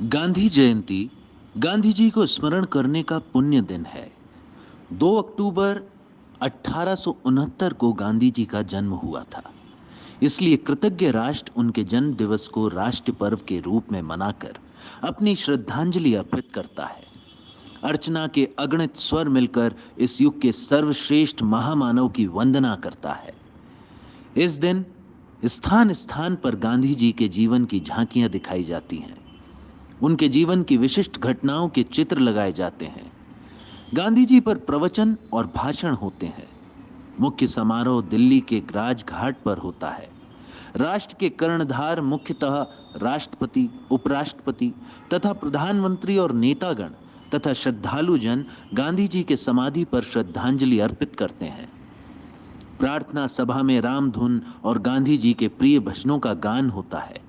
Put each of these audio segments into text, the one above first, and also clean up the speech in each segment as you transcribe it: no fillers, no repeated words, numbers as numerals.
गांधी जयंती गांधी जी को स्मरण करने का पुण्य दिन है। 2 अक्टूबर 1869 को गांधी जी का जन्म हुआ था। इसलिए कृतज्ञ राष्ट्र उनके जन्म दिवस को राष्ट्र पर्व के रूप में मनाकर अपनी श्रद्धांजलि अर्पित करता है। अर्चना के अगणित स्वर मिलकर इस युग के सर्वश्रेष्ठ महामानव की वंदना करता है। इस दिन स्थान स्थान पर गांधी जी के जीवन की झांकियां दिखाई जाती हैं। उनके जीवन की विशिष्ट घटनाओं के चित्र लगाए जाते हैं। गांधी जी पर प्रवचन और भाषण होते हैं। मुख्य समारोह दिल्ली के राजघाट पर होता है। राष्ट्र के कर्णधार मुख्यतः राष्ट्रपति, उपराष्ट्रपति तथा प्रधानमंत्री और नेतागण तथा श्रद्धालु जन गांधी जी के समाधि पर श्रद्धांजलि अर्पित करते हैं। प्रार्थना सभा में राम धुन और गांधी जी के प्रिय भजनों का गान होता है।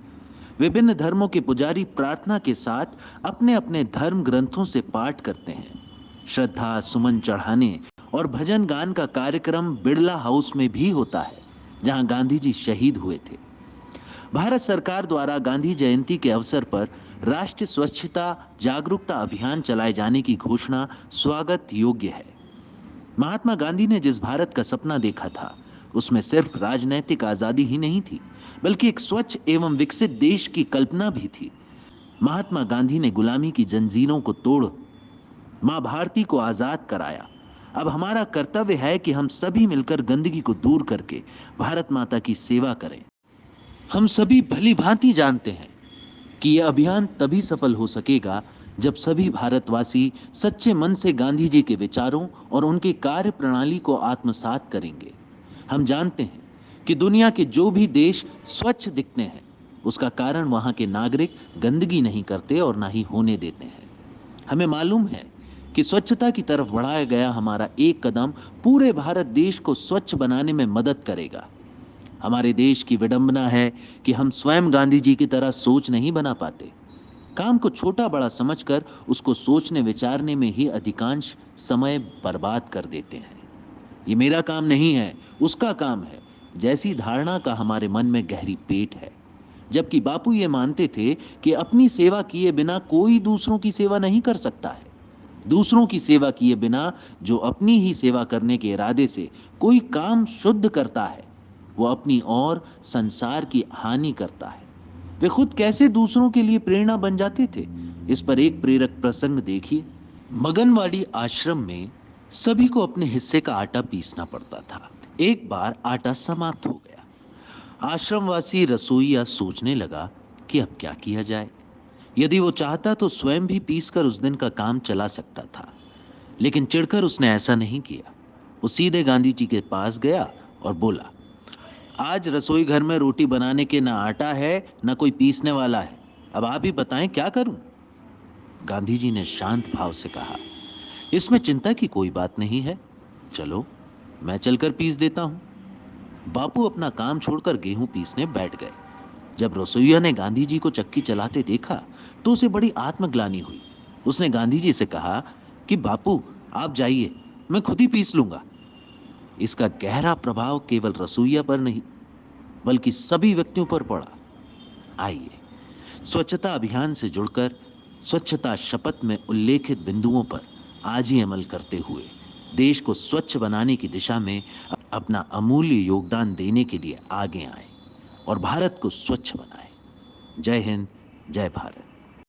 विभिन्न धर्मों के पुजारी प्रार्थना के साथ अपने अपने धर्म ग्रंथों से पाठ करते हैं। श्रद्धा सुमन चढ़ाने और भजन गान का कार्यक्रम बिड़ला हाउस में भी होता है, जहां गांधी जी शहीद हुए थे। भारत सरकार द्वारा गांधी जयंती के अवसर पर राष्ट्रीय स्वच्छता जागरूकता अभियान चलाए जाने की घोषणा स्वागत योग्य है। महात्मा गांधी ने जिस भारत का सपना देखा था, उसमें सिर्फ राजनैतिक आजादी ही नहीं थी, बल्कि एक स्वच्छ एवं विकसित देश की कल्पना भी थी। महात्मा गांधी ने गुलामी की जंजीरों को तोड़ मां भारती को आजाद कराया। अब हमारा कर्तव्य है कि हम सभी मिलकर गंदगी को दूर करके भारत माता की सेवा करें। हम सभी भली भांति जानते हैं कि यह अभियान तभी सफल हो सकेगा जब सभी भारतवासी सच्चे मन से गांधी जी के विचारों और उनकी कार्य प्रणाली को आत्मसात करेंगे। हम जानते हैं कि दुनिया के जो भी देश स्वच्छ दिखते हैं, उसका कारण वहां के नागरिक गंदगी नहीं करते और ना ही होने देते हैं। हमें मालूम है कि स्वच्छता की तरफ बढ़ाया गया हमारा एक कदम पूरे भारत देश को स्वच्छ बनाने में मदद करेगा। हमारे देश की विडंबना है कि हम स्वयं गांधी जी की तरह सोच नहीं बना पाते। काम को छोटा बड़ा समझकर उसको सोचने विचारने में ही अधिकांश समय बर्बाद कर देते हैं। ये मेरा काम नहीं है, उसका काम है, जैसी धारणा का हमारे मन में गहरी पेट है। जबकि बापू ये मानते थे कि अपनी सेवा किए बिना कोई दूसरों की सेवा नहीं कर सकता है। दूसरों की सेवा किए बिना जो अपनी ही सेवा करने के इरादे से कोई काम शुद्ध करता है, वो अपनी और संसार की हानि करता है। वे खुद कैसे दूसरों के लिए प्रेरणा बन जाते थे, इस पर एक प्रेरक प्रसंग देखिए। मगनवाड़ी आश्रम में सभी को अपने हिस्से का आटा पीसना पड़ता था। एक बार आटा समाप्त हो गया। आश्रमवासी रसोइया सोचने लगा कि अब क्या किया जाए। यदि वो चाहता तो स्वयं भी पीसकर उस दिन का काम चला सकता था, लेकिन चिढ़कर उसने ऐसा नहीं किया। वो सीधे गांधी जी के पास गया और बोला, आज रसोई घर में रोटी बनाने के ना आटा है ना कोई पीसने वाला है। अब आप ही बताएं क्या करूं। गांधी जी ने शांत भाव से कहा, इसमें चिंता की कोई बात नहीं है, चलो मैं चलकर पीस देता हूं। बापू अपना काम छोड़कर गेहूं पीसने बैठ गए। जब रसोइया ने गांधी जी को चक्की चलाते देखा तो उसे बड़ी आत्मग्लानि हुई। उसने गांधी जी से कहा कि बापू आप जाइए, मैं खुद ही पीस लूंगा। इसका गहरा प्रभाव केवल रसोइया पर नहीं बल्कि सभी व्यक्तियों पर पड़ा। आइए स्वच्छता अभियान से जुड़कर स्वच्छता शपथ में उल्लेखित बिंदुओं पर आज ही अमल करते हुए देश को स्वच्छ बनाने की दिशा में अपना अमूल्य योगदान देने के लिए आगे आए और भारत को स्वच्छ बनाए। जय हिंद, जय भारत।